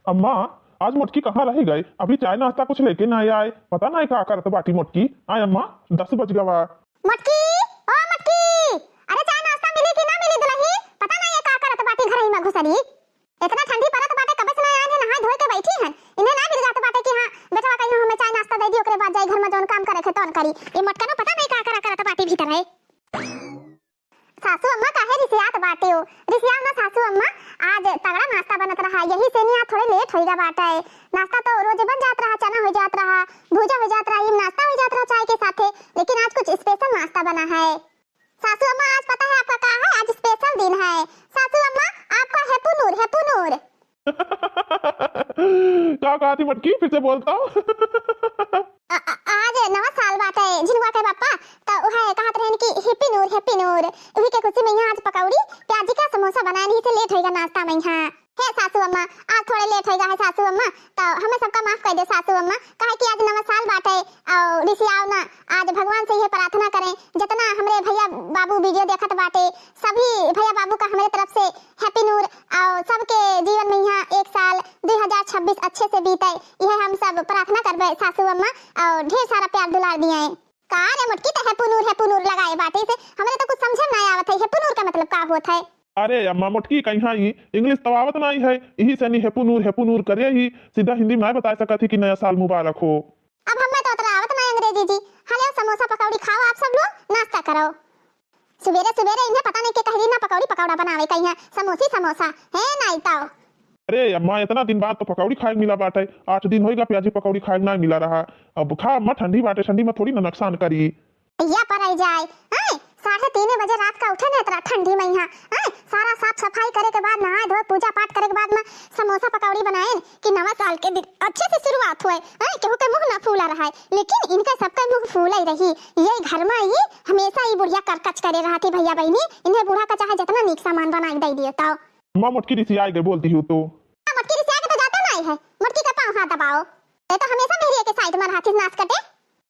अम्मा आज मोटकी कहाँ रह गए? अभी चाय नाश्ता कुछ लेके ना आए, पता नहीं क्या करत बाटी मोटकी। आए अम्मा 10 बज गवा। मटकी ओ मटकी, अरे चाय नाश्ता मिली कि ना मिली दुलही? पता नहीं का करत बाटी घर ही में घुसरी। इतना ठंडी पड़त बाटे, कब से ना आए नहा धोए के बैठी हन। इन्हें ना मिल जात बाटे कि हां बेटा कहीं हमें चाय नाश्ता दे दी, ओकरे बाद जाई घर में जोन काम करे खे तौन करी। ये मटका ना पता नहीं का करत बाटी भीतर है। सासू अम्मा काहे रिसियात बाटे हो? रिसिया ना सासू अम्मा, आज तगड़ा नाश्ता बनत रहा, यही से नहीं आज थोड़े लेट होइगा बाटे। नाश्ता तो रोज बन जात रहा, चना हो जात रहा, भुजा हो जात रहा, ये नाश्ता हो जात रहा चाय के साथे, लेकिन आज कुछ स्पेशल नाश्ता बना है। सासू अम्मा आज पता है आपका क्या है? आज स्पेशल दिन है सासू अम्मा, आपका हैप्पी नूर हैप्पी नूर। क्या कहा थी मटकी, फिर से बोलता हूँ। आज नवा साल बाटे झिनवा के पापा, तो वह कहत रहन कि हैप्पी नूर उही के खुशी में यहाँ आज पकौड़ी प्याजी का समोसा बनाए, नहीं से लेट होएगा नाश्ता में। यहाँ है सासू अम्मा, आज थोड़े लेट होएगा है सासू अम्मा, तो हमें सबका माफ कर दे सासू अम्मा, काहे कि आज नवा साल बाटे और ऋषियाओ ना आज भगवान से यह प्रार्थना करें जितना हमरे भैया बाबू वीडियो देखत बाटे, सभी भैया बाबू का हमारे तरफ से हैप्पी नूर और सबके जीवन में यहाँ एक साल 2026 अच्छे से बीते, यह हम सब प्रार्थना करबे सासू अम्मा, और ढेर सारा प्यार दुलार दिए। का रे मटकी तो हैप्पी नूर लगाए बाटे से हमरे तो कुछ समझ में नहीं आवत है, हैप्पी नूर का मतलब का होता है? अरे अम्मा मोटकी कहीं ही इंग्लिश तो आवत नहीं है, यही से नहीं हैप्पी नूर करे ही सीधा हिंदी में बता सकत थी कि नया साल मुबारक हो। अब हमें तो उतना आवत नहीं अंग्रेजी जी। हले समोसा पकौड़ी खाओ आप सब लोग, नाश्ता करो। सुबेरे सुबेरे इन्हें पता नहीं के कहीं ना पकौड़ी पकौड़ा बनावे कहीं समोसा है नहीं ताओ। अरे अम्मा इतना दिन बाद तो पकौड़ी खाए मिला बाटे, 8 दिन होएगा प्याजी पकौड़ी खाए ना मिला रहा। अब खा अम्मा, ठंडी बाटे, ठंडी में थोड़ी ना नुकसान करी। या पर आई जाए 3:30 बजे रात का उठे ना इतना ठंडी में यहाँ सारा साफ सफाई करे के बाद नहाए धोए पूजा पाठ करे के बाद में समोसा पकौड़ी बनाए कि नवा साल के दिन अच्छे से शुरुआत हुए। केहू के मुंह ना फूला रहा है, लेकिन इनका सबका मुंह फूला ही रही। ये घर में ही हमेशा ही बुढ़िया करकच करे रहा थी भैया बहनी, इन्हें बूढ़ा का चाहे जितना नीक सामान बना दे दियो। तो अम्मा मोटकी रिसिया गई बोलती हूँ तो मटकी रिसिया के तो जाता नहीं है, मटकी का पांव हाथ दबाओ, ये तो हमेशा मेरी के साइड में हाथी नाच कटे।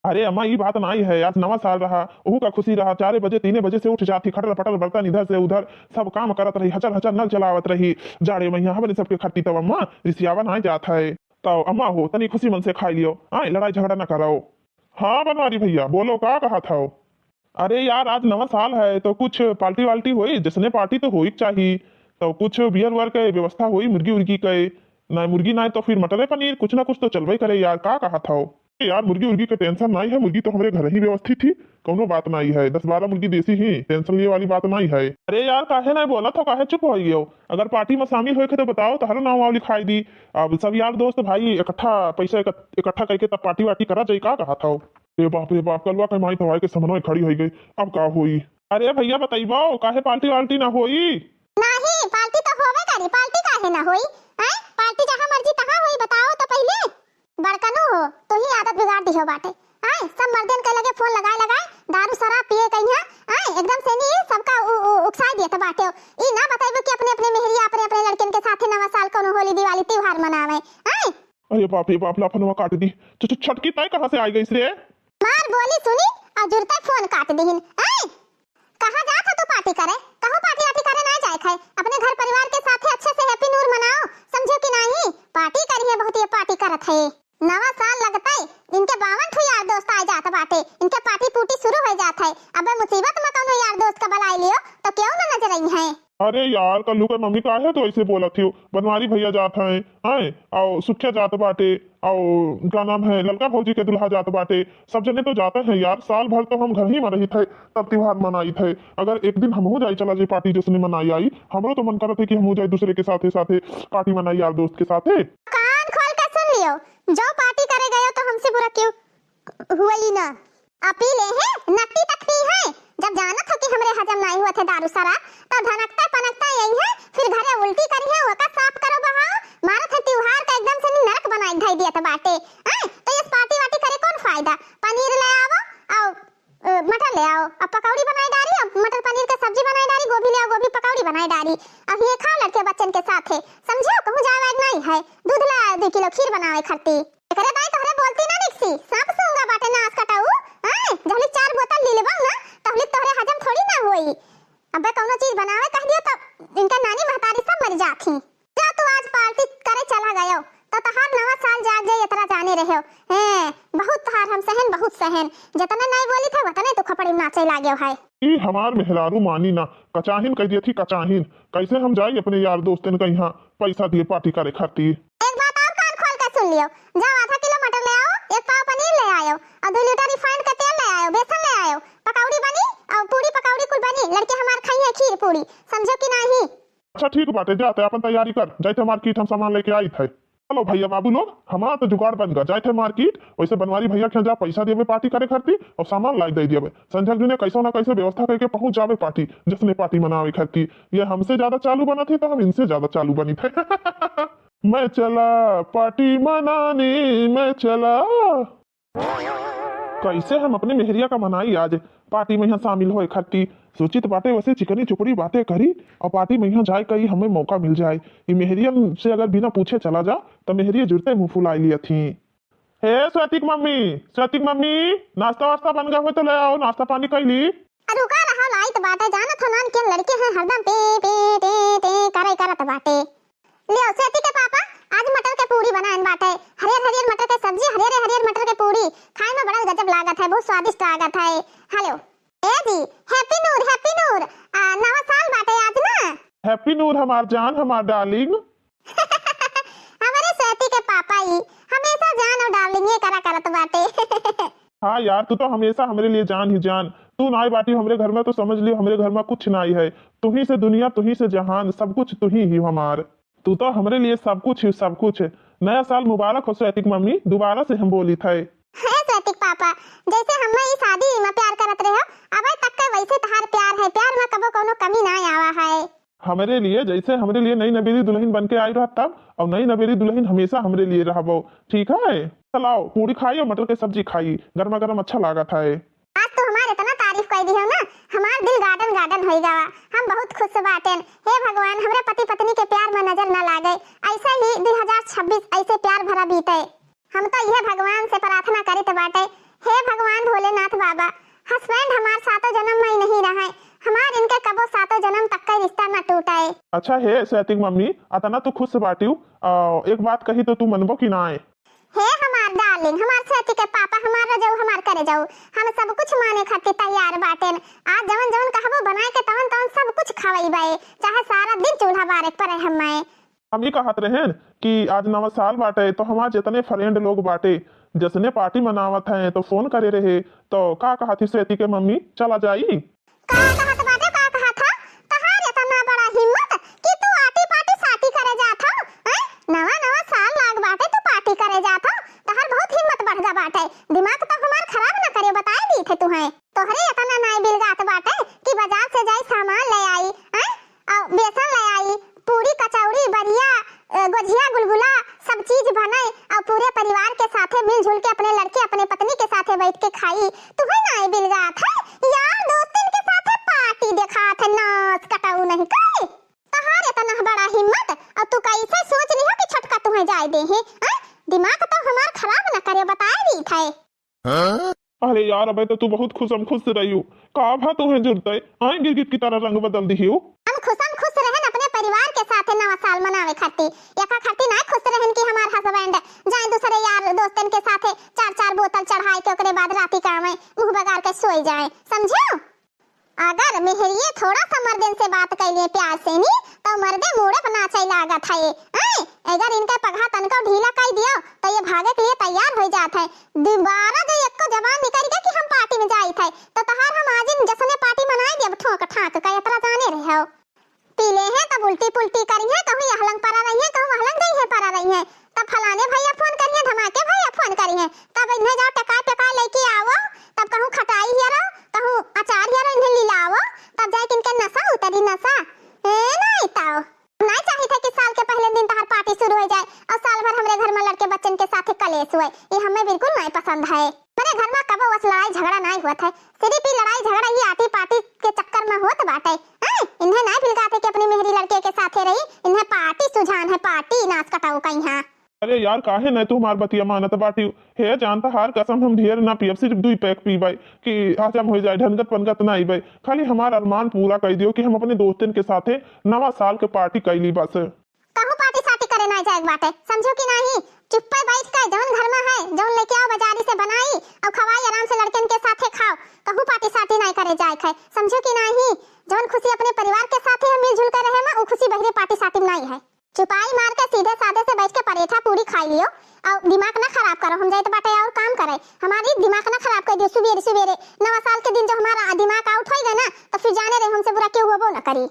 अरे अम्मा ये बात नहीं है, आज नवा साल रहा, ओहू का खुशी रहा। 4 बजे 3 बजे से उठ जाती, खटर पटर बर्तन इधर से उधर सब काम करत रही, हचर हचर नल चलावत रही। जाड़े में यहाँ हमने सबके खट्टी तब अम्मा रिसियावा नहीं जात है। तो अम्मा हो तनी खुशी मन से खाई लियो, आए लड़ाई झगड़ा न कराओ। हाँ बनवारी भैया बोलो का कहा था? अरे यार आज नवा साल है तो कुछ पार्टी वाल्टी हुई, जिसने पार्टी तो हो ही चाहिए, तो कुछ बियर वर के व्यवस्था हुई, मुर्गी उर्गी के ना, मुर्गी ना तो फिर मटर पनीर कुछ ना कुछ तो चलवे करे यार, का कहा था? यार मुर्गी उर्गी के टेंशन नहीं है, मुर्गी तो हमारे घर ही व्यवस्थित थी, कोनो बात नहीं है। 10-12 मुर्गी देसी ही, टेंशन लिए वाली बात नहीं है। अरे यार काहे नहीं बोला था, काहे चुप हो गए हो? अगर पार्टी में शामिल हुए तो बताओ, तो हर नाम वाव लिखाई दी। अब सब यार दोस्त भाई इकट्ठा पैसा इकट्ठा करके तब पार्टी वार्टी करा जाए, का कहा था? रे बाप कलवा कमाई तो के समन्वय खड़ी हो गई, अब का हुई? अरे भैया बताइबो काहे पार्टी वार्टी ना होई? नहीं पार्टी तो होवे करी, पार्टी काहे ना होई? पार्टी जहां मर्जी तहां होई, बताओ तो पहले। बड़कनो हो तो ही आदत बिगाड़ दी हो बाटे। सब मर्दन के लगे फोन लगाए दारू शराब पिए कहीं एकदम से नहीं सबका उकसाई दिए तो बाटे। ई ना बताइबो कि अपने अपने मेहरिया अपने अपने लड़कन के साथ नवा साल कोनो होली दिवाली त्योहार मनावे। अरे बाप रे बाप, लाफनवा काट दी। छटकी ताई कहां से आ गई रे? मार बोली सुनी और जुरता फोन काट दीहिन। कहां जा था तू पार्टी करे? कहो पार्टी वार्टी करे ना जाए खाए, अपने घर परिवार के साथ अच्छे से हैप्पी नूर मनाओ, समझो कि नहीं? पार्टी करिए, बहुत ये पार्टी करत है। नवा साल लगता है इनके 52 यार दोस्त आ जात बाटे, इनके पार्टी पूटी शुरू हो जात है। अब मुसीबत में कौन यार दोस्त का बुला लियो तो क्यों ना नजर आई है? अरे यार कल्लू का मम्मी का है तो ऐसे बोला थी, बनवारी भैया जात है और सुखिया जात बाटे और क्या नाम है ललका भौजी के दुल्हा जात बाटे, सब जने तो जाते हैं यार। साल भर तो हम घर ही में रही थे तब त्योहार मनाई थे, अगर एक दिन हम हो जाए चला जाए पार्टी जिसने मनाई आई, हमरो तो मन कर थे कि हम हो जाए दूसरे के साथ पार्टी मनाई यार दोस्त के साथ। कान खोल कर सुन लियो, जो पार्टी करे गए तो हमसे बुरा क्यों हुआ ही ना? अपीले है नकटी तकती है, जब जाना था कि हमरे हजम नहीं हुआ थे दारू शराब, तो धनकता पनकता यही है, फिर घरे उल्टी करी है, ओका साफ करो बहाओ, मारा था त्योहार का एकदम से नरक बनाई ढाई दिया था बाटे। तो इस पार्टी वार्टी करे कौन फायदा? पनीर ले आओ और मटर ले आओ, अब पकौड़ी बनाई डाली, अब मटर पनीर का सब्जी बनाई डाली, गोभी ले आओ गोभी पकौड़ी बनाई डाली, अब ये खाओ लड़के बच्चन के साथ है, समझो कहूं जावे नहीं है। दूध ले आओ 2 किलो खीर बनावे खट्टी करे दाई, तोहरे बोलती ना निकसी सांप सूंगा बाटे नाच कटाऊ। जबले 4 बोतल ले लेबो ना तबले तोहरे हजम थोड़ी ना होई। अबे कौनो चीज बनावे कह दियो तो इनका नानी महतारी सब मर जाती। जा तू आज पार्टी करे चला गयो। जाने रहे हो। बहुत हार हम सहन बहुत सहन, जितना नहीं बोली था उतने तो खपड़ी नाचे लागे है। ई हमार मेहरारू मानी ना, कचाहिन कह दिए थी कचाहिन, कैसे हम जाए अपने यार दोस्तन का यहाँ पैसा दिए पार्टी करे खातिर। एक बात और कान खोल कर सुन लियो, जाओ आधा किलो मटर ले आओ, एक पाव पनीर ले आओ और 2 लीटर रिफाइंड का तेल ले आओ, बेसन ले आओ, पकौड़ी बनी और पूरी पकौड़ी कुल बनी, लड़के हमार खाई है खीर पूरी, समझो कि नहीं। अच्छा ठीक बाटे, जाते अपन तैयारी कर, जाते मार्केट हम सामान लेके आई थे। चलो भैया बाबू लोग, हमारा तो जुगाड़ बन गया, जाते मार्केट वैसे बनवारी भैया के जा पैसा देवे पार्टी करे खातिर और सामान लाई दे दिए, संजय जी ने कैसा ना कैसे व्यवस्था करके पहुंच जावे पार्टी, जिसने पार्टी मनावे खातिर। ये हमसे ज्यादा चालू बना थे तो हम इनसे ज्यादा चालू बनी थे। मैं चला पार्टी मनाने, मैं चला। कैसे हम अपने मेहरिया का मनाई आज पार्टी में यहाँ शामिल हो खाती, सोचित बाटे वैसे चिकनी चुपड़ी बातें करी और पार्टी में यहाँ जाए कहीं हमें मौका मिल जाए। ये मेहरियन से अगर बिना पूछे चला जा तो मेहरिया जुड़ते मुंह फुलाई लिया थी। हे स्वैतिक मम्मी नाश्ता वास्ता बन गया हो तो ले आओ, नाश्ता पानी कर ली। रुका रहा लाइट बाटे, जाना था नान के लड़के हैं हरदम पे पे टे टे करे करत बाटे। ले सेती के पापा आज मटर के पूरी बनाएन बाटे, हरियर मटर के सब्जी, हरियर मटर के पूरी, खाए में बड़ा गजब लागत है, बहुत स्वादिष्ट लागत है। हेलो ए जी, हैप्पी नूर नवा साल बाटे आज ना। हैप्पी नूर हमार जान, हमार डार्लिंग। हमारे सेती के पापा ही हमेशा जान और डार्लिंग ये करा करत बाटे। हाँ यार, तू तो हमेशा हमारे लिए जान ही जान, तू ना आई बाटी हमरे घर में तो समझ लियो हमरे घर में कुछ ना आई है, तू ही से दुनिया, तू ही से जहान, सब कुछ तू ही हमार, तू तो हमारे लिए सब कुछ ही सब कुछ। नया साल मुबारक हो स्वैतिक मम्मी, दोबारा से हम बोली थे। है स्वैतिक पापा, जैसे हम ई शादी में प्यार करत रहे हो, अब तक का वैसे तहार प्यार है, प्यार में कबो कोनो कमी ना आवा है। हमारे लिए जैसे हमारे लिए नई नवेली दुल्हन बन के आई रहा तब, और नई नवेली दुल्हन हमेशा हमारे लिए रहो, ठीक है। चलाओ पूरी खाई और मटर की सब्जी खाई, गर्मा गर्म अच्छा लगा था। आज तो हमारे इतना तारीफ कर दी हो ना, हमार दिल गार्डन हो गया, हम बहुत खुश बाटेन। हे भगवान, हमरे पति पत्नी के प्यार में नजर न लागे, ऐसे ही 2026 ऐसे प्यार भरा बीते। हम तो यह भगवान से प्रार्थना करित बाटे, हे भगवान भोलेनाथ बाबा, हस्बैंड हमार 7 जन्म में नहीं रहे, हमार इनके कबो 7 जन्म तक का रिश्ता न टूटे। अच्छा है स्वैतिक मम्मी, अतना तो खुश बाटी, एक बात कही तो तू मनबो कि ना आए। हे हमार डार्लिंग, हमार सेती के पापा, हमार रजऊ हमार करे जाऊ, हम सब कुछ माने खातिर तैयार बाटेन। आज जवन कहबो बनाए के तवन सब कुछ खवाइबे, चाहे सारा दिन चूल्हा बारे पर हम ही कहत रहे कि आज नवा साल बाटे तो हमारे जितने फ्रेंड लोग बाटे जिसने पार्टी मनावत है तो फोन करे रहे, तो का कहा थी स्वेती के मम्मी चला जाई। का कहत बाटे, का कहा था तहार इतना बड़ा हिम्मत कि तू आटी पार्टी साटी करे जात हो, नवा साल लाग बाटे तू पार्टी करे जात हो, तहार बहुत हिम्मत बढ़ जा बाटे, दिमाग तो हमार खराब न करे, बताए दी थे तुहे तोहरे इतना नाई बिलगात बाटे कि बाजार से जाई सामान ले आई, और बेसन ले आई, पूरी कचौड़ी बढ़िया गुजिया गुलगुला सब चीज बनाए और पूरे परिवार के साथे मिलजुल के अपने लड़के अपने पत्नी के साथे बैठ के खाई। तुम्हें नाई बिलगात है यार, दोस्तन के साथे पार्टी दिखात है, नाच कटाऊ नहीं करे, तहार इतना बड़ा हिम्मत, और तू कैसे सोच रही हो कि छटका तुम्हें जाए दे है, दिमाग तो हमार खराब न करे, बताए दी थे। अरे यार अबे तो तू बहुत खुश रही हो, का भा तुम्हें जुड़ते आई गिरगिट की तरह रंग बदल दी हो। हम खुश रहन अपने परिवार के साथ नवा साल मनावे खातिर, एका खातिर ना खुश रहन कि हमार हस्बैंड जाए दूसरे यार दोस्तन के साथे 4 बोतल चढ़ाए के ओकरे बाद राती का में मुंह बगार के सोई जाए, समझो। अगर मेहरिए थोड़ा सा मर्दन से बात कैलिए प्यार से नी तो मर्दे मुड़े पर नाचे लागत है, अगर इनका पगहा तनका ढीला कर दियो तो ये भागे के लिए तैयार हो जात है, दोबारा जो एक को जवान निकल गया कि हम पार्टी में जाई थे तो तहार हम आज जसने पार्टी मनाई देब ठोक ठाक का यात्रा जाने रहे हो, पीले हैं तब उल्टी पुल्टी करी है, कहूँ हलंग परा रही है, कहूँ हलंग गई है परा रही है, तब फलाने भैया फोन करी है, धमाके भैया फोन करी है, तब इन्हें जाओ टका लेके आओ, तब कहूँ खटाई है रहो, कहूँ अचार है रहो, इन्हें लिलाओ, तब जाके इनके नशा उतरी नशा नहीं ताओ। नहीं चाहिए था कि साल के पहले दिन तहार पार्टी शुरू हो जाए और साल भर हमरे घर में लड़के बच्चन के साथ कलेश हुए, ये हमें बिल्कुल नहीं पसंद है। मेरे घर में कबो बस लड़ाई झगड़ा नहीं हुआ था, सिर्फ ही लड़ाई झगड़ा ही आती पार्टी के चक्कर में होत बाटे, इन्हें नहीं बिलगाते कि अपनी मेहरी लड़के के साथे रही, इन्हें पार्टी सुझान है, पार्टी नाच कटाऊ का यहाँ। अरे यार काहे न तू हमार बतिया मानत बाटी, हे जानता हार कसम हम ढेर ना पियब, सिर्फ 2 पैक पीबे कि हजम हो जाए, ढनगत पनगत ना आईबे, खाली हमार अरमान पूरा कर दियो कि हम अपने दोस्तन के साथे नवा साल के पार्टी कैली बस। कहूँ पार्टी साटी करे ना जाए बाटे, समझो कि नहीं, चुप्पे बैठ के जौन घर में है परेठा पूरी खाई लियो और दिमाग ना खराब करो। हम जाए तो बाटे और काम करे, हमारी दिमाग ना खराब कर दियो। सुबेरे सुबेरे नवा साल के दिन जो हमारा दिमाग आउट हो गया ना तो फिर जाने रहे हमसे बुरा क्यों होबो ना करी।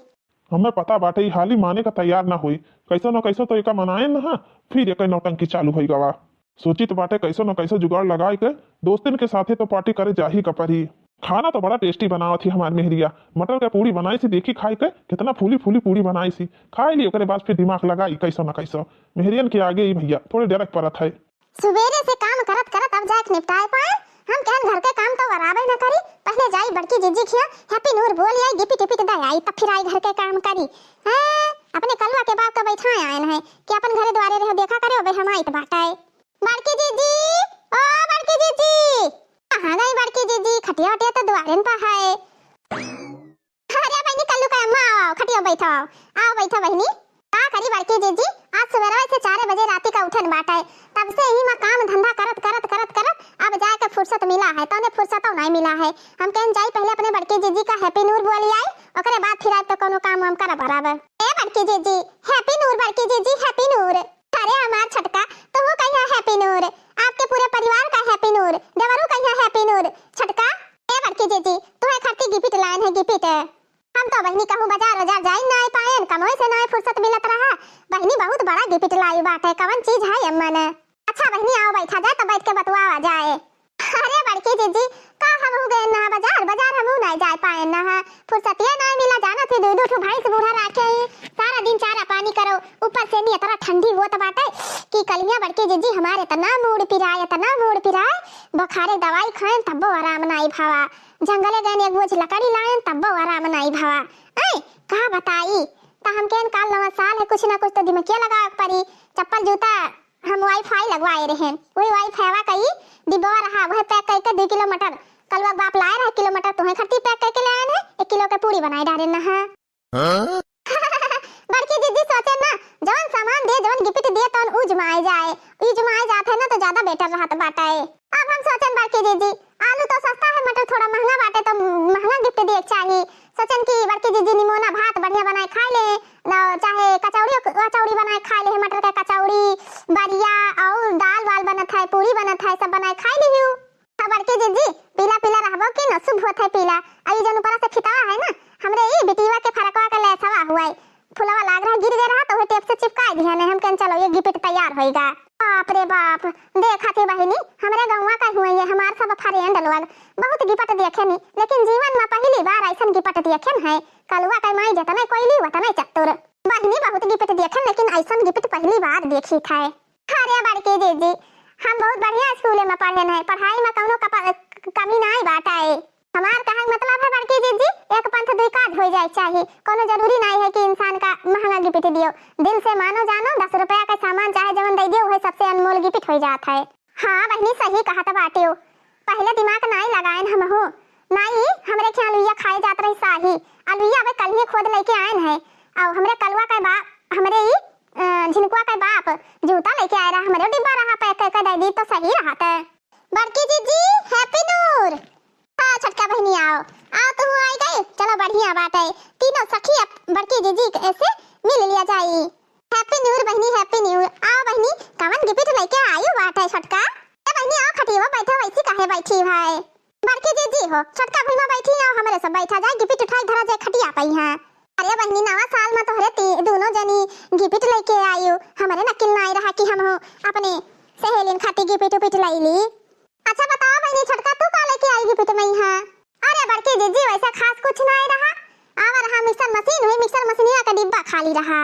हमें पता बाटे हाली माने का तैयार ना हुई, कैसो न कैसो तो एका मनाए ना, फिर एक नौटंकी चालू हो गवा। सोची तो बाटे कैसो न कैसो जुगाड़ लगाए के दोस्तन के साथे तो पार्टी करे जा ही कपरी। खाना तो बड़ा टेस्टी बनावा थी हमारी मेहरिया, मटर का पूरी बनाई सी, देखी खाई के कितना फूली फूली पूरी बनाई सी, खाई ली ओकरे बाद फिर दिमाग लगाई कैसो न कैसो। मेहरियन के आगे ही भैया थोड़े डरक परत है। सुबेरे से काम करत करत अब जाके निपटाए पाए हम कहन घर के काम तो बराबर न करी। पहले जाई बड़की जीजी खिया हैप्पी नूर बोल आई गिपी टिपी दे आई तब फिर आई घर के काम करी। हैं अपने कलवा के बाप का बैठा आए हैं कि अपन घरे द्वारे रहो देखा करे बे हम आई तो बाटाए। बड़की जीजी ओ बड़की जीजी कहां गई बड़की जीजी? खटिया हटिया तो द्वारे पर है। अरे बहनी कल्लू का अम्मा आओ खटिया बैठो, आओ बैठो बहनी। का करी बड़की जीजी? आज सवेरे से 4 बजे राती का उठन बाटा है, तब से ही मैं काम धंधा करत करत करत करत अब जाके फुर्सत मिला है। तो ने फुर्सत नहीं मिला है। हम कहन जाई पहले अपने बड़की जीजी का हैप्पी नूर बोली आई ओकरे बाद फिर आज तो कोनो काम हम कर बराबर। ए बड़की जीजी हैप्पी नूर, बड़की जीजी हैप्पी नूर। अरे हमार छटका तो वो कहिया हैप्पी नूर, आपके पूरे परिवार का हैप्पी नूर, देवरू कहिया हैप्पी नूर। छटका ए बड़की जीजी तुम्हें खट्टी गिफ्ट लाइन है गिफ्ट। हम तो बहनी कहूं बाजार जाई ना पाएन, कमोय से ना फुर्सत मिलत रहा। बहनी बहुत बड़ा गिफ्ट लाई बात है, कवन चीज है अम्मा ने? अच्छा बहनी आओ बैठा जाए तो बैठ के बतवा जाए। अरे बड़की जीजी का हम हो गए ना बाजार हम नहीं जा पाए ना, फुर्सत ये नहीं मिला जाना फिर दो ठो भाई से बूढ़ा रखे सारा दिन चारा पानी करो, ऊपर से नहीं इतना ठंडी होत बाटे कि कलिया बड़की जीजी हमारे तना मूड पिराए बुखारे दवाई खाएं तब आराम नहीं भावा, जंगले गए एक बोझ लकड़ी लाएं तब आराम नहीं भावा। ऐ कहा बताई तो हम कहन काल नवा साल है कुछ ना कुछ तो दिमाग लगा पड़ी। चप्पल जूता हम वाईफाई लगवाए रहे, वही वाईफाई कई डिब्बा रहा वह पैक करके 2 किलो मटर कलवा बाप लाए रहा, किलो मटर तुम्हें खट्टी पैक करके ले आए हैं, 1 किलो के पूरी बनाई डाले ना है। बड़की दीदी सोचे ना जवन सामान दे जवन गिफ्ट दे तो उजमाए जाते ना तो ज्यादा बेटर रहत बाटा है। अब हम सोचन बड़की दीदी आलू तो सस्ता है मटर थोड़ा महंगा बाटे तो महंगा गिफ्ट दे चाहिए। सोचन की बड़की दीदी निमोना भात बढ़िया बनाए खा ले ना, चाहे कचौड़ी बनाए खा ले, मटर का कचौड़ी बढ़िया और दाल वाल बनत है पूरी बनत है सब बनाए खा लियो। अब बड़की दीदी पीला पीला रहबो कि न शुभ होत है पीला। अभी जन ऊपर से खितावा है ना हमरे ई बिटिवा के फरकवा के लेसवा हुआ है, फुलवा लाग रहा गिर गया रहा तो वो टेप से चिपका दिया ने। हम कहन चलो ये गिफ्ट तैयार होएगा। बाप रे बाप देखा थी बहिनी हमरे गौवा का हुआ है, हमार सब फ्रेंड लोग बहुत गिफ्ट देखे नी लेकिन जीवन में पहली बार ऐसा गिफ्ट देखे है। कलवा का माई जता नहीं कोई वता नहीं चतुर बहिनी बहुत गिफ्ट देखे लेकिन ऐसा गिफ्ट पहली बार देखी था। अरे बड़की दीदी हम बहुत बढ़िया स्कूल में पढ़े हैं, पढ़ाई में कौनो कमी नहीं बाटा है। हमार कहने मतलब है बड़की दीदी एक पंथ दुई काज हो जाए चाहिए, कोनो जरूरी नहीं है कि इंसान का महंगा गिफ्ट दियो, दिल से मानो जानो 10 रुपया का सामान चाहे जवन दे दियो वह सबसे अनमोल गिफ्ट हो जाता है। हाँ बहनी सही कहा था बाटियो, पहले दिमाग नहीं लगाएन हम हो नहीं हमरे के आलूया खाए जात रही शाही आलूया अब कल ही खोद लेके आए हैं और हमरे कलवा का बाप हमरे ही झिनकुआ का बाप जूता लेके आए रहा, हमरे डिब्बा रहा पैक करके दे दी तो सही रहा था। बड़की जीजी हैप्पी नूर। हाँ छटका बहनी आओ तुम आई गए, चलो बढ़िया बात है तीनों सखी बड़की जीजी ऐसे मिल लिया जाए। हैप्पी नूर बहनी हैप्पी नूर। आओ बहनी कवन गिफ्ट लेके आयु बात है छटका। ए बहनी आओ खटिया बैठो वैसी काहे बैठी भाई? बड़की जीजी हो छटका भुइमा बैठी आओ हमरे सब बैठा जाए गिफ्ट उठाई धरा जाए खटिया पई हां। अरे बहनी नवा साल में तोहरे दोनों जनी गिफ्ट लेके आयु, हमारे नकिल नहीं रहा कि हम अपने सहेलिन खाती गिफ्ट लाई ली। अच्छा बताओ बहनी छटका तू का लेके आई गिफ्ट में हां? अरे बड़की जीजी वैसा खास कुछ नहीं रहा, आवा रहा मिक्सर मशीन हुई, मिक्सर मशीनिया का डिब्बा खाली रहा।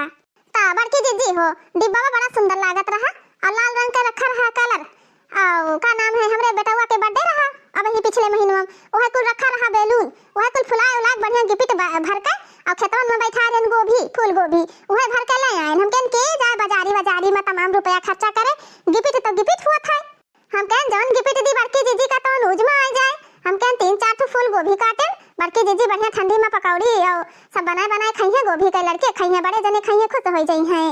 ता बड़की जीजी हो डिब्बा में बड़ा सुंदर लागत रहा और लाल रंग का रखा रहा कलर और का नाम है हमरे बेटवा के बर्थडे रहा अब ही पिछले महीने में वह कुल रखा रहा बैलून वह कुल फुलाए उलाग बढ़िया गिफ्ट भर के और खेतवन में बैठा देन गोभी फूल गोभी वह भर के ले आए। हम कहन के जाए बाजारी में तमाम रुपया खर्चा करे गिफ्ट तो गिफ्ट हुआ था। हम कहन जवन गिफ्ट दी बड़की जीजी का तो लूज में आ जाए। हम कहन 3-4 ठो फूल गोभी काटे बड़की जीजी बढ़िया ठंडी में पकौड़ी और सब बनाए खाइए गोभी के लड़के खाइए बड़े जने खाइए खुश हो जाई हैं।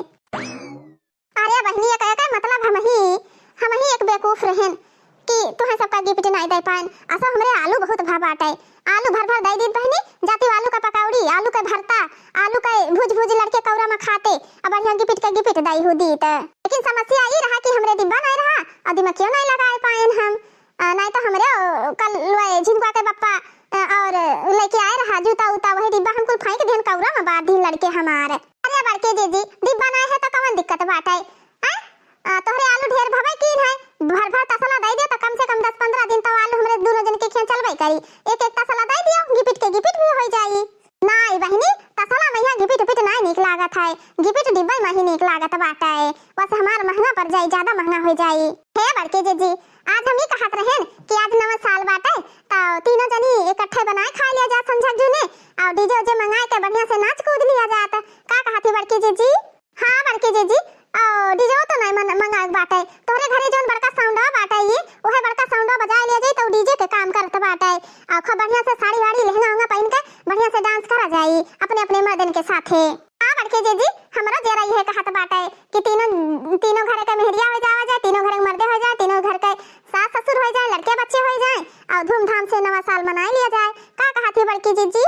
अरे बहनी ये का मतलब हम ही एक बेवकूफ रहन कि तुहे सबका गिफ्ट नहीं दे पाएन। असा हमरे आलू बहुत भा बाटे आलू भर दे दी बहनी जाती आलू का पकौड़ी आलू का भरता आलू का भुज लड़के कौरा में खाते अब बढ़िया गिफ्ट दई हो दी त लेकिन समस्या ये रहा कि हमरे डिब्बा नहीं रहा और दिमाग नहीं लगाए पाए हम। नहीं तो हमरे कल झिनका के पप्पा और लेके आए रहा जूता उता, वही डिब्बा हमको फेंक देन कौरा में बाद दिन लड़के हमारे। अरे बड़के जीजी डिब्बा नहीं है तो कौन दिक्कत बाटे? तोहरे आलू ढेर भवे कीन है, भर भर तसला दे दे तो कम से कम 10-15 दिन तो आलू हमरे दोनों जन के खेल चलबे करी। एक एक तसला दे दियो, गिपिट के गिपिट भी हो जाई। नहीं बहनी तसला में यहाँ गिपिट उपिट नहीं निक लागत है, गिपिट डिब्बा में ही निक लागत बाटे। बस हमार महंगा पड़ जाई, ज्यादा महंगा हो जाई। हे बड़के जीजी आज हम ही कहत रहेन कि आज नवा साल बाटे तो तीनों जनी इकट्ठे बनाए खा लिया जा समझक जूने और डीजे उजे मंगाए के बढ़िया से नाच कूद लिया जात। का कहती बड़की जीजी? हां बड़की जीजी डीजे तो नहीं मंगाए बाटे, तोरे घरे जोन बड़का साउंड बाटे ये ओहे बड़का साउंड बजा लिया जाई तो डीजे के काम करत बाटे। और खूब बढ़िया से साड़ी वाड़ी लहंगा उंगा पहन के बढ़िया से डांस करा जाई अपने अपने मर्दन के साथे। हां बड़के जीजी हमरा जरा ये कहत बाटे कि तीनों घरे के मेहरिया हो जावा जाए, तीनों घरे मर्दे हो जाए, तीनों घर के सास ससुर हो जाए, लड़के बच्चे हो जाए और धूमधाम से नवा साल मना लिया जाए। का कहती बड़की जीजी?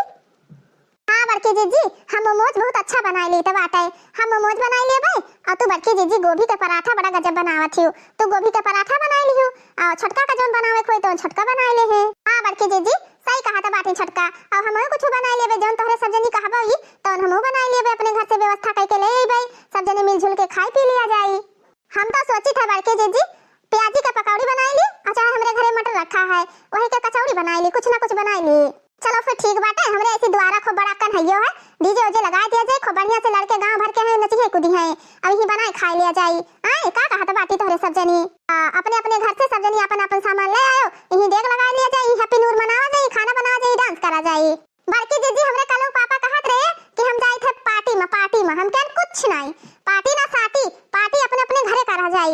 हां बड़की जीजी हम मोमोज बहुत अच्छा बनाई ली त बाटे, हम मोमोज बनाई लिए भाई और तू बड़की जीजी गोभी का पराठा बड़ा गजब बनावत हियो, तू गोभी का पराठा बनाई लियो और छटका का जोन बनावे कोई तो छटका बनाई ले है। हां बड़की जीजी सही कहा त बाटे छटका और हमहु कुछ बनाई लेबे जोन तोहरे सब जनी कहबई तो हमहु बनाई लेबे, अपने घर से व्यवस्था करके ले अइबे, सब जने मिलजुल के खाई पी लिया जाई। हम तो सोची था बड़की जीजी प्याजी का पकौड़ी बनाई ली और चाहे हमरे घरे मटर रखा है वही के कचौड़ी बनाई ली, कुछ ना कुछ बनाई ली। चलो फिर ठीक बाटे, हमरे ऐसी द्वारा खूब बड़ा कन हइयो है, डीजे ओजे लगा दिया जाए, खूब बढ़िया से लड़के गांव भर के हैं नचिए कूदी हैं अब ही बनाए खा लिया जाई। आए का कहत बाटी तोहरे सब जनी अपने अपने घर से सब जनी अपन अपन सामान ले आयो, यही देख लगा लिया जाए, हैप्पी नूर मनावा जाए, खाना बनावा जाए, डांस करा जाए। बड़की जीजी हमरे कल पापा कहत रहे कि हम जाई थे पार्टी में हम कहन कुछ नहीं पार्टी ना साटी पार्टी अपने अपने घरे करा जाई।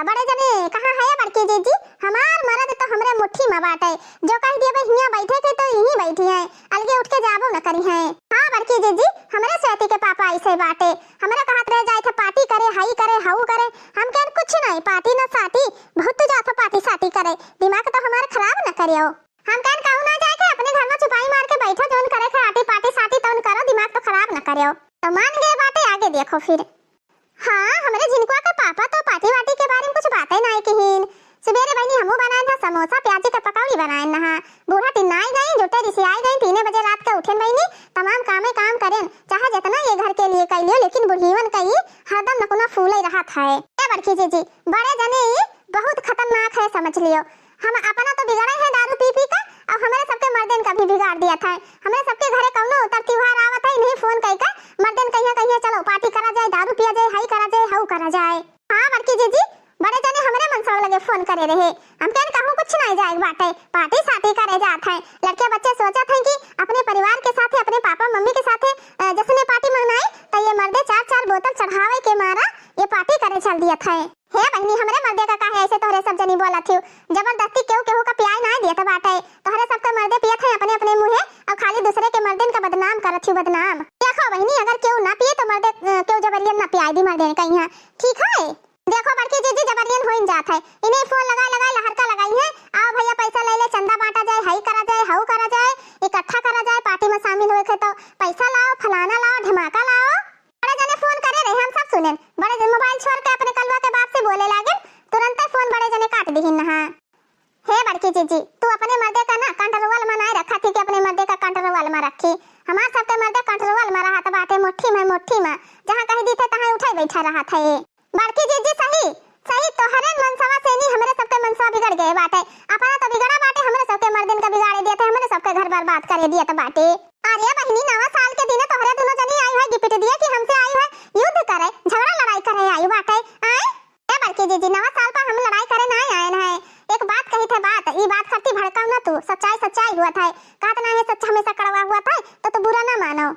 बड़े जने कहां है बड़की जीजी? हमार मर्द तो हमरे मुट्ठी में बाटे, जो कह दिए भाई हिया बैठे के तो यहीं बैठी हैं, अलगे उठ के जाबो न करी हैं। हां बड़की जीजी हमरे स्वेती के पापा ऐसे बाटे, हमरे कहत रहे जाई थे पार्टी करे, हाई करे, हाउ करे, हम कहन कुछ नहीं पार्टी ना साटी, बहुत जात पार्टी साटी करे, दिमाग तो हमार खराब न करियो। हम कहन कहू ना जाए के अपने घर में छुपाई मार के बैठो, जोन करे के आटी पार्टी साटी तौन करो, दिमाग तो खराब न करियो। तो मान गए बाटे, आगे देखो फिर। हाँ हमरे झिनकुआ के पापा तो पार्टी वाटी के बारे में कुछ बातें नहीं कहीन। सुबेरे बहनी हमू बनाए था समोसा प्याजी का पकौड़ी बनाए ना, बूढ़ा टिन्नाई गई जुटे रिसियाई गई, 3 बजे रात के उठे बहनी तमाम कामे काम करें, चाहे जितना ये घर के लिए कर लियो लेकिन बुढ़ीवन कई हरदम नकुना फूल ही रहा था। ए बड़की जीजी बड़े जने बहुत खतरनाक है समझ लियो, हम अपना तो बिगड़े हैं दारू पी पी का और हमारे सबके मर्दन का भी बिगाड़ दिया था। हमारे सबके घरे कौनो उतर त्योहार आवत है नहीं फोन कई का मर्दन कहिया चलो पार्टी करा जाए, दारू पिया जाए, हाई करा जाए, हाउ करा जाए। हां बड़की जीजी बड़े जने हमरे मनसा लगे फोन करे रहे, हम कहन कहूं कुछ नहीं जाए बाटे, पार्टी साटी करे जात है, लड़के बच्चे सोचत हैं कि अपने परिवार के साथ अपने पापा मम्मी के साथ जसने पार्टी मनाई तो ये मर्दे 4-4 बोतल चढ़ावे के मारा ये पार्टी करे चल दिया था। हे बहनी हमरे मर्दे का काहे ऐसे तोहरे सब जनी बोलत थियो, जबरदस्ती केहू का पियाई ना दिया त बाटे, तोहरे सबके मर्दे पियत है अपने अपने मुंहे और खाली दूसरे के मर्दन का बदनाम करत थियो बदनाम। देखो बहनी अगर केहू ना पिए तो मर्दे केहू जबरियन ना पियाई दी मर्दे कहिया, ठीक है? देखो बड़की जीजी जबरियन होइन जात है, इन्हें फोन लगा लहरका लगाई है, आओ भैया पैसा ले ले, चंदा बांटा जाए, हाई करा जाए, हाउ करा जाए, इकट्ठा करा जाए, पार्टी में शामिल होए के तो पैसा लाओ, फलाना लाओ, धमाका लाओ। बड़े जने फोन करे रहे हम सब सुनेन, बड़े जने मोबाइल छोड़ के अपने कलवा के बाप से बोले लागे, तुरंत फोन बड़े जने काट दिहिन ना। हे बड़की जीजी तू अपने मर्दे का ना कंट्रोल में नहीं रखा थी कि अपने मर्दे का कंट्रोल में रखी, हमार सबके मर्दे कंट्रोल में रहा बाटे, मुट्ठी में जहां कहीं दी थे तहां उठे बैठा रहा था। ये बड़की जीजी सही तोहरे मनसवा से नहीं हमरे सबके मनसवा बिगड़ गए बाटे, अपना तो बिगड़ा बाटे, हमरे सबके मर्दन का बिगाड़े दिया था, हमरे सबके घर बर्बाद करे दिया था बाटे। अरे बहनी नवा साल के दिन तोहरे दोनों जनी आई है गिफ्ट दिया कि हमसे आई है युद्ध करे, झगड़ा लड़ाई करे आई बाटे। आए ए बड़की जीजी नवा साल पर हम लड़ाई करे नहीं आए हैं, एक बात कही थे बात, ये बात करती भड़काओ ना तू, सच्चाई हुआ था, कहत ना है सच हमेशा कड़वा हुआ था तो बुरा ना मानो।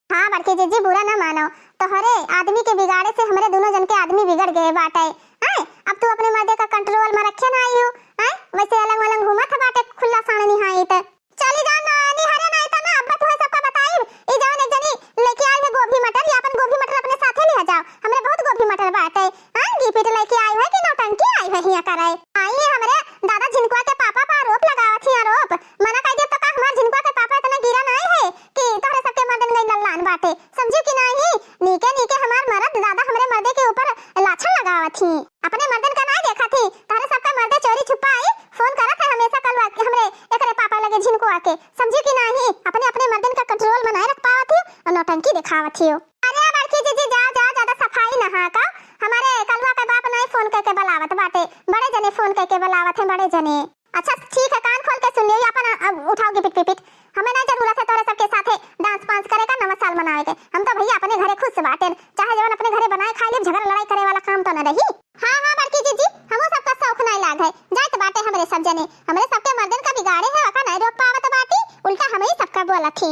हाँ बड़की जीजी बुरा ना मानो, तोहरे आदमी के बिगाड़े से हमरे दोनों जन के आदमी बिगड़ गए बाटे। आए अब तू अपने मर्दे का कंट्रोल में रखे ना आई हो, आए वैसे अलग अलग घूमत है बाटे खुला साण निहाई त चली जा ना निहारे नहीं त ना अब तू सबका बताई ई जवन एक जनी लेके आई है गोभी मटर, या अपन गोभी मटर अपने साथे ले जाओ, हमरे बहुत गोभी मटर बाटे। हां गिफ्ट लेके आई है कि नौटंकी आई है हिया कराए, आई है हमरे दादा झिनकुआ के पापा पर आरोप लगावत ही, आरोप मना कह दे तो का हमार झिनकुआ के पापा इतना गिरा नहीं है कि तोहरे सबके मर्दन गई लल्लान बाटे, समझू कि नहीं? नीके हमार मर्द दादा हमरे मर्दे के ऊपर लाछन लगावत लगावत थी। अपने मर्दन का नहीं देखा थी, तारे सबका मर्दे चोरी छुपा आई फोन करा था हमेशा कल हमरे एकरे पापा लगे झिनको आके, समझी कि नहीं? अपने अपने मर्दन का कंट्रोल बनाए रख पावत थी और नौटंकी दिखावत थी। अरे बड़की जीजी जा जा ज्यादा सफाई ना हा का, हमारे कलवा का बाप नहीं फोन करके बुलावत बाटे, बड़े जने फोन करके बुलावत है बड़े जने। अच्छा ठीक है, कान खोल के सुन लियो, अपन अब उठाओगे पिट पिट। हमें नहीं जरूरत है तोरे सबके साथे डांस पांस करे का, नवा साल मनावे के। हम तो भैया अपने घरे खुश बाटे, चाहे जवन अपने घरे बनाए खाए ले, झगड़ा लड़ाई करे वाला काम तो न रही। हां हां बड़की जीजी, हमो सबका शौक नहीं लाग है, जात बाटे हमरे सब जने, हमरे सबके मर्दन का बिगाड़े है का नहीं रोक पावत बाटी, उल्टा हमें ही सबका बोलत थी।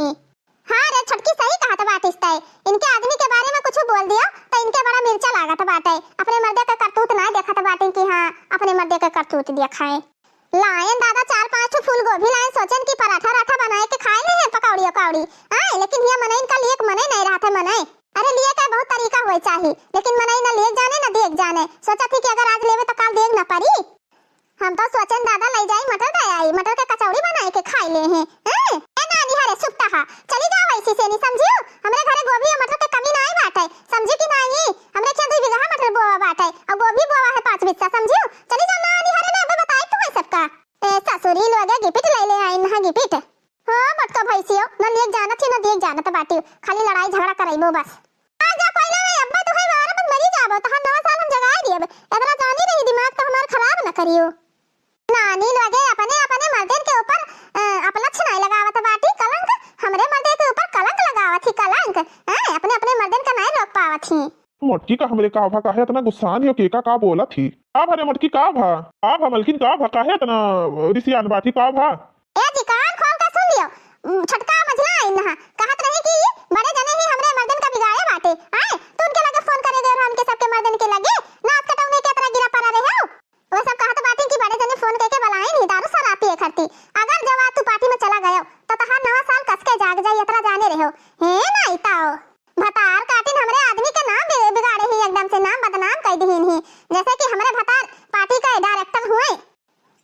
हां रे छोटकी सही कहत बाटिस तय, इनके आदमी के बारे में कुछ बोल दियो तो इनके बड़ा मिर्चा लागत बाटे, अपने मर्दे का करतूत ना देखत बाटे कि हां अपने मर्दे का करतूत दिखाए। लायन दादा 4-5 फूल गोभी लायन, सोचन की पराठा राठा बनाए के खाए ले हैं पकौड़ी कौड़ी आए, लेकिन ये मनई का लिए मने नहीं रहा था मनई। अरे लिए का बहुत तरीका होए चाहिए, लेकिन मनई ना ले जाने ना देख जाने, सोचा थी कि अगर आज लेवे तो कल देख ना पड़ी। हम तो सोचन दादा ले जाई मटर दयाई, मटर के कचौड़ी बनाए के खाए ले हैं। ए नानी हरे सुपता हा चली जाओ ऐसी से नहीं समझियो, हमरे घरे गोभी और मटर के कमी ना आई बाटे, समझी कि नहीं? हमरे क्या 2 बीघा मटर बोवा बाटे और गोभी बोवा है 5 बिस्सा, समझियो? चली जाओ नानी हरे, मैं अबे बताई तुम्हें सबका। ए ससुरी लोगे गिपिट ले ले आई ना गिपिट। हां बटका भैसियो न लेक जाना थी न देख जाना तो बाटी, खाली लड़ाई झगड़ा करइबो बस। आ जा पहले नहीं अब्बा तो है बार मत मरी जाबो, तो हम नवा साल हम जगाए दिए, एकरा जानी रही दिमाग तो हमार खराब न करियो। नानी लोगे अपने अपने मर्दन के ऊपर अपलक्ष नहीं लगावत बाटी, कलंक हमरे मर्दे के ऊपर कलंक लगावत थी, कलंक अपने अपने मर्दन का नहीं रोक पावत थी। मोटकी का हमरे का भा काहे इतना गुस्सा नहीं हो, केका का बोला थी का भरे मोटकी का भा आ भा मलकिन का भा काहे इतना रिसियान बाटी का भा। ए जी कान खोल के सुन लियो, छटका मझला आई ना कहत रही कि बड़े जने ही हमरे मर्दन का बिगाड़े बाटे आए, तू उनके लगे फोन करे गए हम के सबके मर्दन के लगे नाच कटौने के तरह गिरा पड़ा रहे हो। वो सब कहत बाटी कि बड़े जने फोन करके बुलाए नहीं, दारू शराब पिए करती, अगर जब तू पार्टी में चला गयो तो तहार नवा साल कस के जाग जाई इतना जाने रहो। हे नहीं ताओ भतार काटिन हमरे आदमी के नाम बिगाड़े ही, एकदम से नाम बदनाम कर दीहिन ही, जैसे कि हमरे भतार पार्टी का डायरेक्टर हुए,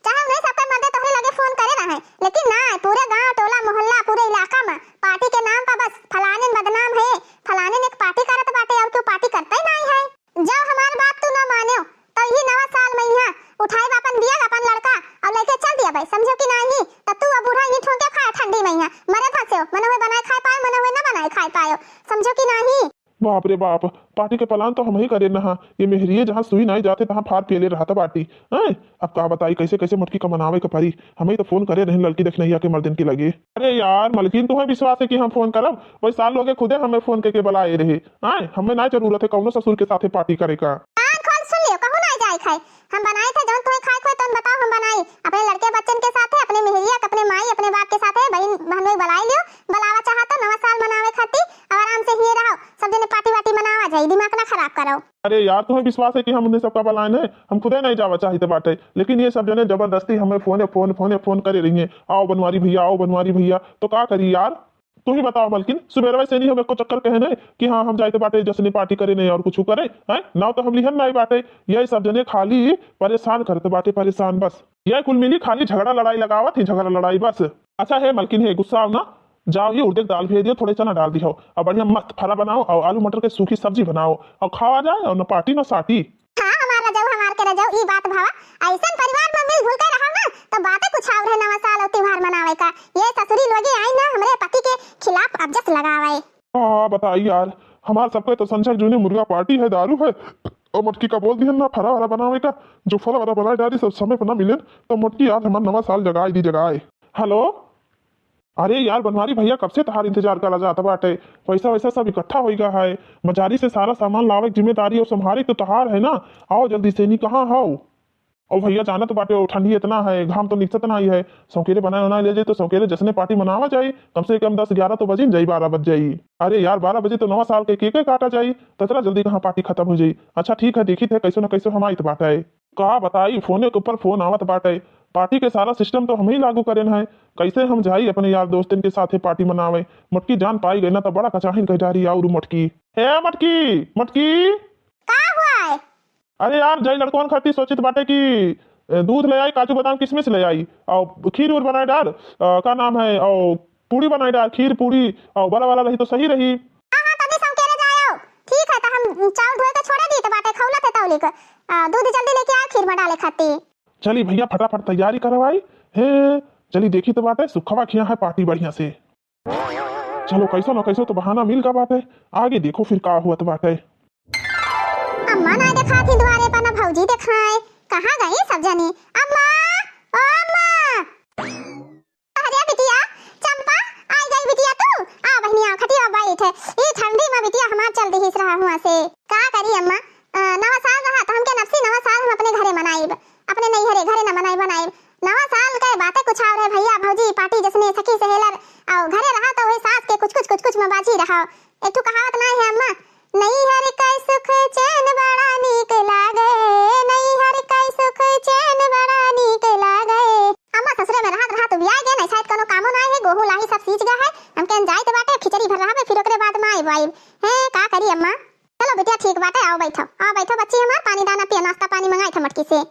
चाहे उन्हें सबके मर्दे तोहरे लगे फोन करे ना है, लेकिन ना पूरे गांव टोला मोहल्ला पूरे इलाका में पार्टी के नाम पर बस फलाने बदनाम है, फलाने ने एक पार्टी करत बाटे और तू पार्टी करता ही नहीं है। जब हमार बात तू ना मानो तो ये नवा साल में यहाँ उठाए अपन दिया अपन लड़का और लेके चल दिया भाई, समझो कि नहीं? तब तू अब बूढ़ा नहीं ठोके खाए ठंडी में यहाँ मरे फंसे हो, मने हुए बनाए खाए पाए, मने हुए ना बनाए खाए पाए, समझो कि नहीं? बाप रे बाप, पार्टी के प्लान तो हम ही करे ना, ये मेहरिए जहाँ सुई नहीं जाते तहाँ फार पेले रहा था पार्टी। अब का बताई कैसे कैसे मुटकी का मनावे का परी, हमें तो फोन करे नहीं लड़की देखने के मर्दन की लगे। अरे यार मलकिन तुम्हें विश्वास है कि हम फोन करब, वही साल लोगे खुदे हमें फोन करके बुलाए रहे, हमें ना जरूरत है कौनो ससुर के साथ पार्टी करे का। खाए हम बनाए थे जौन तुम्हें खाए खोए तुम बताओ, हम बनाई अपने लड़के बच्चन के साथ है, अपने मेहरिया अपने माई अपने बाप के साथ है, बहन बहन लोग बुलाई लियो, बुलावा चाहता नवा साल मनावे खाती आराम से ही रहो, सब जने पार्टी वार्टी मनावा जाई, दिमाग ना खराब करो। अरे यार तुम्हें विश्वास है कि हम उन्हें सबका बुलाए हैं, हम खुदे नहीं जावा चाहते बाटे, लेकिन ये सब जने जबरदस्ती हमें फोन करे रही है, आओ बनवारी भैया आओ बनवारी भैया, तो क्या करी यार तुम ही बताओ मलकिन। सुबह से नहीं हमें को चक्कर कहने कि हाँ हम जाते बाटे जश्न पार्टी करे नहीं और कुछ करे हैं ना, तो हम लिहन नहीं बाटे, यही सब जने खाली परेशान करते बाटे, परेशान बस यह कुल मिली खाली झगड़ा लड़ाई लगावत ही, झगड़ा लड़ाई बस। अच्छा है मलकिन है गुस्सा आओ ना, जाओ ये उड़द दाल भेज दियो, थोड़े चना डाल दियो और बढ़िया मस्त फला बनाओ और आलू मटर के सूखी सब्जी बनाओ और खावा जाए और न पार्टी न साटी। हाँ हमारा हमार के रजाऊ ई बात भावा, ऐसा परिवार में मिल जुल के रहो ना तो बातें कुछ और है नवा साल और त्योहार मनावे का, ये ससुरी लोगे आई ना हमरे पति के खिलाफ अबजस लगावे। हाँ बताइए यार, हमारे सबके तो संजय जूने मुर्गा पार्टी है, दारू है और मटकी का बोल दिया ना फरा वाला बनावे का, जो फल वाला बनाए डाली सब समय पर ना मिले तो मटकी आज हमारा नवा साल जगाए दी जगाए। हेलो अरे यार बनवारी भैया कब से तहार इंतजार करा जाता बाटे, पैसा वैसा सब इकट्ठा हो गया है, बाजारी से सारा सामान लावे की जिम्मेदारी और संभारे तो तहार है ना, आओ जल्दी से नहीं कहाँ हो। और भैया जाना तो बाटे ठंडी इतना है, घाम तो निकसत नहीं है, सौकेरे बनाए बनाए ले जाए तो सौकेरे जश्न पार्टी मनावा जाए, कम से कम 10-11 तो बजे जाई, 12 बज जाई। अरे यार 12 बजे तो नवा साल के केक काटा जाई, तो इतना जल्दी कहाँ पार्टी खत्म हो जाई। अच्छा ठीक है देखी थे कैसे न कैसे हम आई तो बाटे, कहा बताई फोने के ऊपर फोन आवत बाटे, पार्टी के सारा सिस्टम तो हम ही लागू करें है, कैसे हम जाई अपने यार दोस्तन के साथ पार्टी मनावे। मटकी जान पाई गई ना तो बड़ा कचाहिन कह जा रही और मटकी है मटकी मटकी का हुआ है? अरे यार जाई लड़कों खाती सोचित बाटे कि दूध ले आई, काजू बादाम किशमिश ले आई और खीर उर बनाए डाल का नाम है और पूरी बनाए डाल, खीर पूरी और बड़ा वाला रही तो सही रही। हां हां तभी संकेरे जायो, ठीक है तो हम चावल धोए के छोड़े दी तो बाटे खौला थे तौली के दूध जल्दी लेके आओ खीर में डाले खाती। चली भैया फटाफट तैयारी करवाई है। चली देखी तो बाटे सुखवा खिया है पार्टी बढ़िया से। चलो कैसो ना कैसो तो बहाना मिल गा बाटे, आगे देखो फिर का हुआ तो बाटे। अम्मा ना देखा थी द्वारे पर ना भौजी दिखाए, कहाँ गई सब जनी। अम्मा ओ अम्मा, अरे बिटिया चंपा आ गई बिटिया तू। आ बहनी आ खटिया बैठ, ये ठंडी में बिटिया हमार चल दिहिस रहा हुआ से। का करी अम्मा, नवा साल रहा तो हमके नफसी नवा साल हम अपने घरे मनाइब, अपने नहीं घरे घरे न मनाइब। नवा साल के बातें कुछ और है भैया भौजी पार्टी जसने सखी सहेलर और घरे रहा तो वही सास के कुछ में बाजी रहा। एक तो कहावत नहीं है अम्मा, नहीं हर कई सुख चैन बड़ा नीक लागे, नहीं हर कई सुख चैन बड़ा नीक लागे। अम्मा ससुरे में रहा तो बियाह गए नहीं, शायद कोनो कामो नहीं है, गोहू लाही सब सींच गया है, हमके जाए तो बाटे खिचड़ी भर रहा है, फिर ओकरे बाद में आइब है। का करी अम्मा, चलो बेटिया ठीक बाटे, आओ बैठो बच्ची हमार, पानी दाना पियो, नाश्ता पानी मंगाई था मटकी से।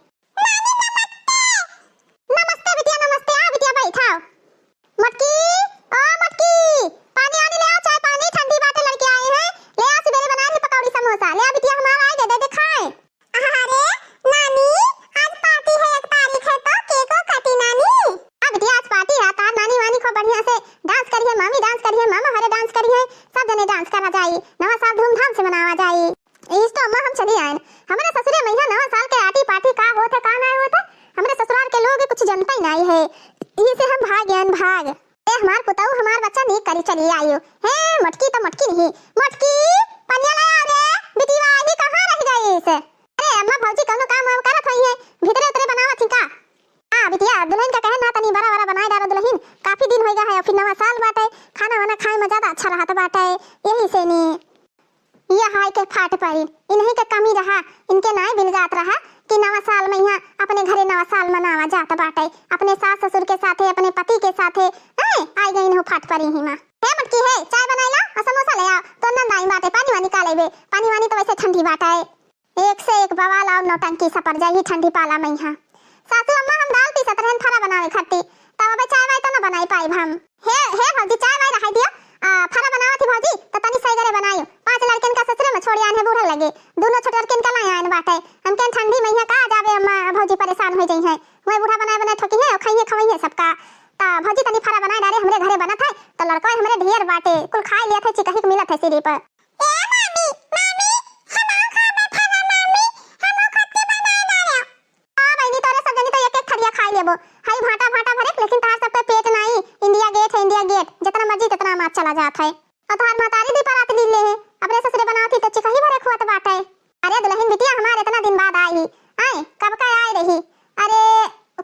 नमस्ते बिटिया नमस्ते, आ बिटिया बैठाओ। मटकी ओ मटकी, पानी आनी ले आओ, चाय पानी ठंडी बातें लड़के आए हैं, ले आओ सवेरे बना ली पकौड़ी समोसा, ले आओ बिटिया हमारा आए दे खाए। अरे नानी आज पार्टी है, 1 तारीख है तो केको काटी नानी। आ बिटिया आज पार्टी है, तार नानी वानी को बढ़िया से डांस करिए, मामी डांस करिए, मामा हरे डांस करिए, सब जने डांस करा जाई, नवा साल धूमधाम से मनावा जाई। इस तो अम्मा हम चली आए, हमारे ससुरे मैया नवा साल के आटी पार्टी का होता का ना होता, हमारे ससुराल के लोग कुछ जनता ही नहीं है, इसे हम भाग ए हमार पुताऊ हमार बच्चा नहीं करी चली आयो है। मटकी तो मटकी नहीं, मटकी पनिया ले आ रे बिटिया, ही कहां रह गई इसे। अरे अम्मा भौजी कोनो काम वाम करत होई है, भीतरे उतरे बनावत थी का। आ बिटिया दुल्हन का कहे ना तनी बड़ा बनाए डालो दुल्हन, काफी दिन हो गया है, फिर नवा साल बाटे, खाना वाना खाए में ज्यादा अच्छा रहता बाटे, यही से नी ये हाय के फाट पड़ी, इन्हीं के कमी रहा, इनके नाई बिल जात रहा कि नवा साल में यहाँ अपने घरे नवा साल मनावा जाता बाटे, अपने सास ससुर के साथे अपने पति के साथे आई गई न फाट पड़ी ही मां। हे मटकी है चाय बनाई ला और समोसा ले आओ, तो नंद आई बाटे, पानी वानी का लेबे, पानी वानी तो वैसे ठंडी बाटा है, एक से एक बवाल और नौटंकी सपर जाई ठंडी पाला में यहाँ। सासू अम्मा हम दाल पीसत रहन फरा बनावे खाती, तब अब चाय वाय तो न बनाई पाई हम। हे भौजी चाय वाय रखाई दियो, फरा बनावा थी भौजी तो तनी सही करे बनायो, 5 लड़कन का ससुरे में छोड़ी आने बूढ़ा लगे, दोनों छोटे लड़कन का लाया आने बाटे, हम के ठंडी में यहाँ का जावे अम्मा भौजी परेशान हो जाई है, वही बूढ़ा बनाए ठोकी है और खाइए खवाइए सबका। ता भौजी तनी फरा बनाए डाले हमरे घरे बनत है, तो लड़का हमरे ढेर बाटे कुल खाई लिया थे, चिकही मिलत है सिरी पर। ए मामी हमार खाबे फरा मामी, हमो खत्ते बनाए डाले। आ बहनी तोरे सब जनी तो एक थरिया खाई लेबो, हाई भाटा भरे, लेकिन तार सब पे पेट नहीं, इंडिया गेट है, इंडिया गेट जितना मर्जी तितना मात चला जात है। और तार मातारी दी परात दी ले है, अपने ससुरे बनावती तो चिकही भरे खुआत बाटे। अरे दुल्हन बिटिया हमारे इतना दिन बाद आई, कब का आई रही, अरे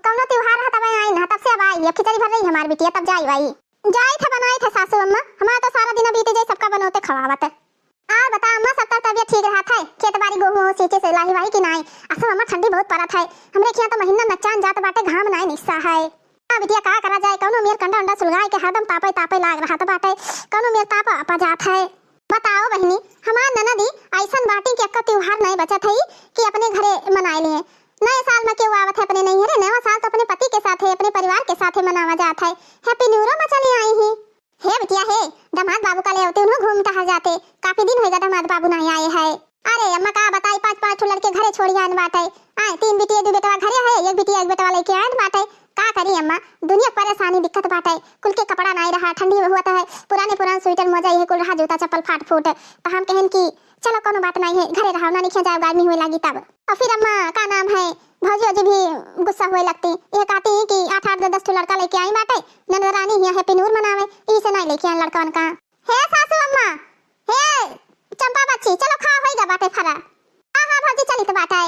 कौनो त्योहार रहा तब आई ना, तब से अब आई, अब खिचड़ी भर रही हमारी बिटिया, तब जाई थे बनाई थे सासू अम्मा, हमारा तो सारा दिन बीते जाए सबका बनोते खवावत। आ बता अम्मा सबका तबियत ठीक रहा था, खेत बाड़ी गोहूं सींचे से लाही वाही की नहीं, असो अम्मा ठंडी बहुत पड़त है, हमरे खिया तो महीना नचान जात बाटे, घाम नहीं निस्सा है। आ बिटिया का करा जाए, कौनो मेर कंडा अंडा सुलगाए के हरदम तापे लाग रहा था बाटे, कौनो मेर तापा अपा जात है। बताओ बहनी हमार ननदी ऐसन बाटी के अक्का त्योहार नहीं बचत है कि अपने घरे मनाए लिए, नए साल में क्यों आवत है अपने नहीं है, नया साल तो अपने पति के साथ है, अपने परिवार के साथ मनावा जाता है, हैप्पी न्यू ईयर में चली आई ही। हे बिटिया हे दामाद बाबू का ले आते उन्हों घूम टहल जाते, काफी दिन होगा दामाद बाबू नहीं आए है। अरे अम्मा का बताई 5 लड़के घरे छोड़ी आन बाटे, 3 बिटिया 2 बेटवा घरे है, 1 बिटिया 1 बेटवा लेके आन बाटे, का करी अम्मा दुनिया परेशानी दिक्कत बाटे, कुल के कपड़ा नहीं रहा, ठंडी में हुआ है, पुराने स्वेटर मोजा ये कुल रहा, जूता चप्पल फाट फूट, तो हम कहन की चलो कोनो बात नहीं है घरे रहो ना, नहीं जाओ गर्मी हुए लगी तब। और फिर अम्मा का नाम है भौजी भी गुस्सा हुए लगती, ये कहती है कि 8-10 लड़का लेके आई बाटे, नंदरानी यहाँ हैप्पी न्यू ईयर मनावे, इसे नहीं लेके आए लड़कन का। हे सासू अम्मा हे चंपा बच्ची चलो खा होइगा बाटे फरा। हां भौजी चली तो बाटे,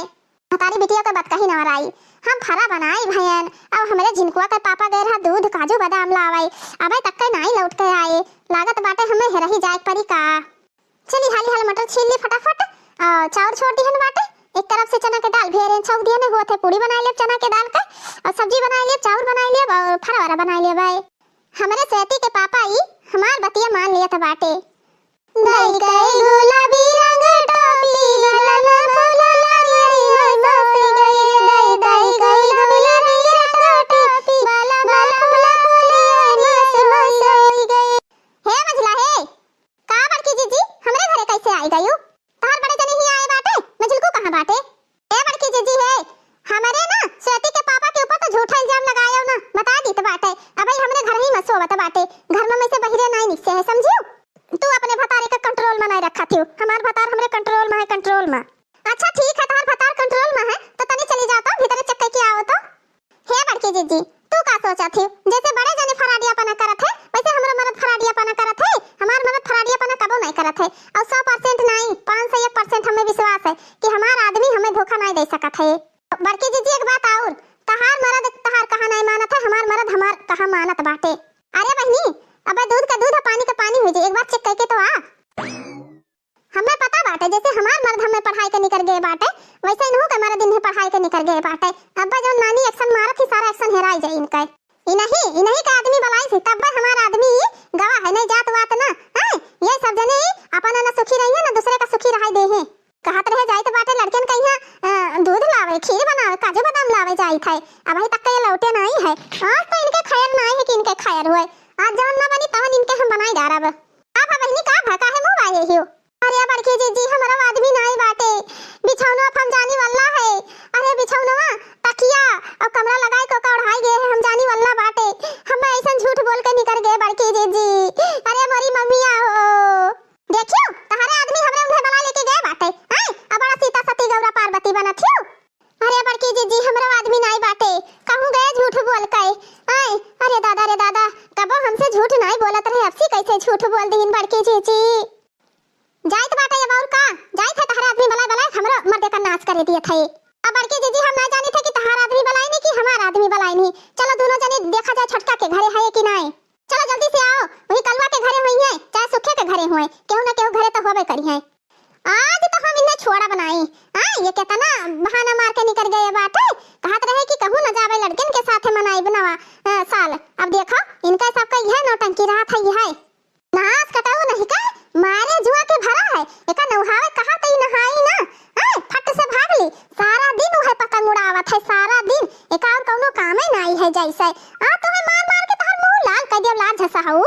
हतारी बिटिया के बात कही न आई, हम फरा बनाई भयन, अब हमरे जिनकुआ के पापा गए रहा दूध काजू बादाम लावे, अबे तक के नहीं लौट के आए, लागत बाटे हमें हेरही जाए परी का। चली हाली मटर छील ली फटाफट, चाउर छोड़ दी हन बाटे, एक तरफ से चना के दाल भेरे छौक दिए ने हुआ थे, पूरी बनाई ले चना के दाल का, और सब्जी बनाई ले, चाउर बनाई ले, और फरावारा बनाई ले भाई। हमारे सेती के पापा ई हमार बतिया मान लिया था बाटे। दई गई गुलाबी रंग टोपी ललना फूलला री मसासी गई, दई गई गुलाबी रंग टोपी बाला फूला फूली मस मसई गई। हे मझला हे का बड़की जीजी हमरे घरे कैसे आई गयो, तार बड़े जने ही आए बाटे, मझलकू कहां बाटे? ए जीजी तू का सोचा थी जैसे बड़े जने फराडियापना करत है वैसे हमरो मर्द फराडियापना करत है। हमार मर्द फराडियापना कबो नहीं करत है और 100% नहीं 501% हमें विश्वास है कि हमार आदमी हमें धोखा नहीं दे सकत है। बड़की जीजी एक बात और तहार मर्द तहार कहा नहीं मानत है हमार मर्द हमार कहा मानत बाटे। अरे बहनी अबे दूध का दूध पानी का पानी हो जाए एक बार चेक करके तो आ। हमें पता बाटे जैसे हमार मर्द हमें पढ़ाई के निकल गए बाटे वैसे इन्हों के मर्द इन्हें पढ़ाई के निकल गए बाटे। अब जो नानी एक्शन मारत थी सारा एक्शन हेराई जाए इनका इन्हीं का आदमी बनाई थी तब हमारा आदमी गवाह है नहीं जात वात ना है। ये सब जने अपन ना सुखी रही है ना दूसरे का सुखी रहाई दे है। कहत रहे जाए तो बाटे लड़कन के यहाँ दूध लावे खीर बनावे काजू बादाम लावे जाई थे अब तक ये लौटे नहीं है। आज तो इनके खैर नहीं है कि इनके खैर हुए आज जवन ना बनी तवन इनके हम बनाई डारब। आप बहनी का भका है मुंह आए हियो। अरे बड़की जीजी हमारा आदमी नहीं बाटे बिछौना हम जानी वाला है। अरे बिछौना तकिया और कमरा लगाए को कढ़ाई गए हम जानी वाला बाटे हम ऐसा झूठ बोल के निकल गए बड़की जीजी। अरे मोरी मम्मिया हो देखियो तुम्हारे आदमी हमरे उन्हें बना लेके गए बाटे हैं अब बड़ा सीता सती गौरा पार्वती बनत थियो। अरे बड़की जीजी हमारा आदमी नहीं बाटे कहूं गए झूठ बोल के हैं। अरे दादा कबो हमसे झूठ नहीं बोलत रहे अब सी कैसे झूठ बोल दीन बड़की जीजी। जाइत बाटे अब और का जाइत है तहरा आदमी बलाए हमरो मर्दे का नाच करे दिए थे। अब बड़की जीजी हम ना जाने थे कि तहरा आदमी बलाए नहीं कि हमारा आदमी बलाए नहीं। चलो दोनों जने देखा जाए छोटका के घरे है कि नहीं। चलो जल्दी से आओ वही कलवा के घरे हुई है चाहे सुखे के घरे हुए केहू ना केहू घरे तो होबे करी है। आज तो हम इन्हें छोड़ा बनाई ये कितना बहाना मार के निकल गए बाटे कहत रहे कि कहूं न जावे लड़कन के साथ मनाई बनावा साल। अब देखो इनका सबका यह नौटंकी रहा था यह नाच कटाऊ नहीं का मारे जुआ के भरा है एका नौहावे कहा तई नहाई ना फट से भाग ली सारा दिन वह पतंग उड़ावत है सारा दिन एका और कोनो कामे नहीं है जैसे आ तुम्हें मार मार के तहर मुंह लाल कर दियो लाल झसाऊ।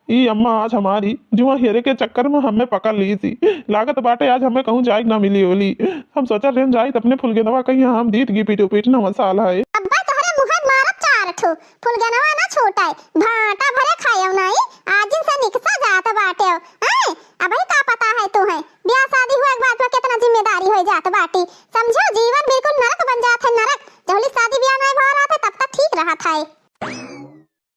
ई अम्मा आज हमारी जुआ हेरे के चक्कर में हमें पकड़ ली थी लागत बाटे आज हमें कहूं जाए ना मिली होली। हम सोचा रेन जाए अपने फुलगेनवा कहीं हम दीत की पीट ना मसाला है। अब्बा तोहरे मुंह मारत चार ठो फुलगेनवा ना छोटा है भाटा भरे खायो नहीं आज से निकसा जात बाटे हैं। अब का पता है तू है ब्याह शादी हुआ के बाद में कितना जिम्मेदारी हो जात बाटी समझो जीवन बिल्कुल नरक बन जात है नरक। जब शादी ब्याह नहीं हो रहा था तब तक ठीक रहा था।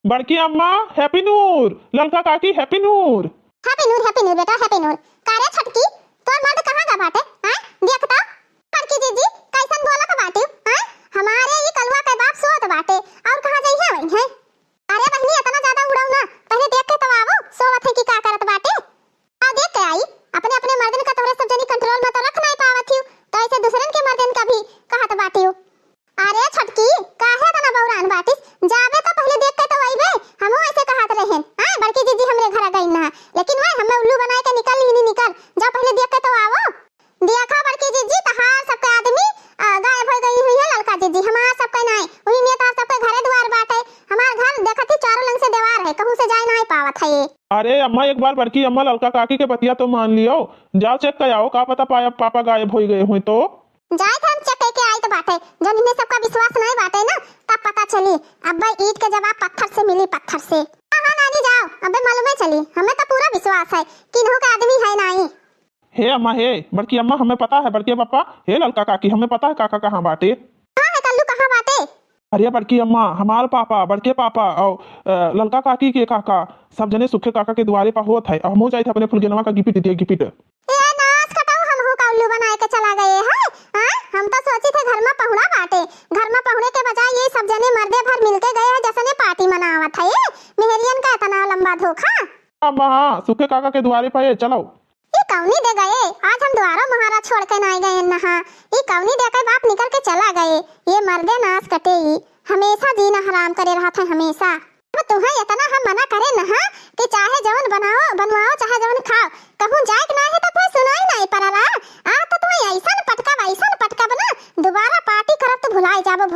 बड़की अम्मा हैप्पी नूर ललका काकी हैप्पी नूर बेटा हैप्पी नूर कारे छटकी तोर मर्द कहां गा बाटे हैं देखता बड़की जीजी कैसन बोला का बाटे हैं हमारे ये कलवा के बाप सोत बाटे और कहां जाई है वही है। अरे बहनी इतना ज्यादा उड़ाऊ ना पहले देख के तो आवो सोवत है कि का करत बाटे आ देख के आई अपने अपने मर्दन का तोरे सब जनी कंट्रोल में तो रख नहीं पावत हियो तो ऐसे दूसरन के मर्दन का भी कहत बाटे हो। अरे छटकी काहे तना बौरान बाटिस जाबे तो पहले देख के तो आइबे हमहु ऐसे कहत रहेन हां बड़की जीजी हमरे घर गई ना लेकिन वह हमें उल्लू बनाए के निकल ही नहीं निकल जा पहले देख के तो आवो। देखा बड़की जीजी तहार सबके आदमी गायब हो गई हुई है ललका जीजी हमार सबके नहीं वही में तार सबके घरे द्वार बाटे हमार घर देखत ही चारों लंग से दीवार है कहूं से जाए नहीं पावत है। अरे अम्मा एक बार बड़की अम्मा ललका काकी के पतिया तो मान लियो जाओ चेक कर आओ का पता पापा गायब हो गए हुए तो जाए थे हम चेक करके आई तो बाटे जब इन्हें सबका विश्वास नहीं बाटे ना तब पता चली अब भाई ईट के जवाब पत्थर से मिली पत्थर से। हाँ नानी जाओ अब मालूम है चली हमें तो पूरा विश्वास है कि इन्हों का आदमी है नहीं। हे अम्मा हे बड़की अम्मा हमें पता है बड़के पापा हे ललका काकी हमें पता है काका कहाँ बाटे। हाँ है कल्लू कहाँ बाटे। अरे बड़की अम्मा हमार पापा बड़के पापा और ललका काकी के काका सब जने सुखे काका के द्वारे पर होत है हम जाए थे अपने फुलगेनवा का गिपिट दिए गिपिट। ए नाच कटाऊ हम हो का उल्लू बनाए के चला गए हैं हम तो सोची थे घर में पहुना बाटे घर में पहुने के बजाय ये सब जने मर्दे भर मिलके गए हैं जैसे ने पार्टी मनावत है मेहरियन का इतना लंबा धोखा। अम्मा हाँ सुखे काका के द्वारे पर चलो ये कौनी दे गए आज हम द्वारा महाराज छोड़ के नहीं गए नहा ये कौनी दे के बाप निकल के चला गए ये मर्दे नाच कटे हमेशा जीना हराम करे रहा था हमेशा। तुम्हें इतना हम मना करे नहा कि चाहे जवन बनवाओ चाहे जवन खाओ कहूं जाए ना है तो कोई सुनाई नहीं पड़ला आ तो तुम्हें ऐसा पटका बना दोबारा पार्टी करब तो भुलाई जाबो।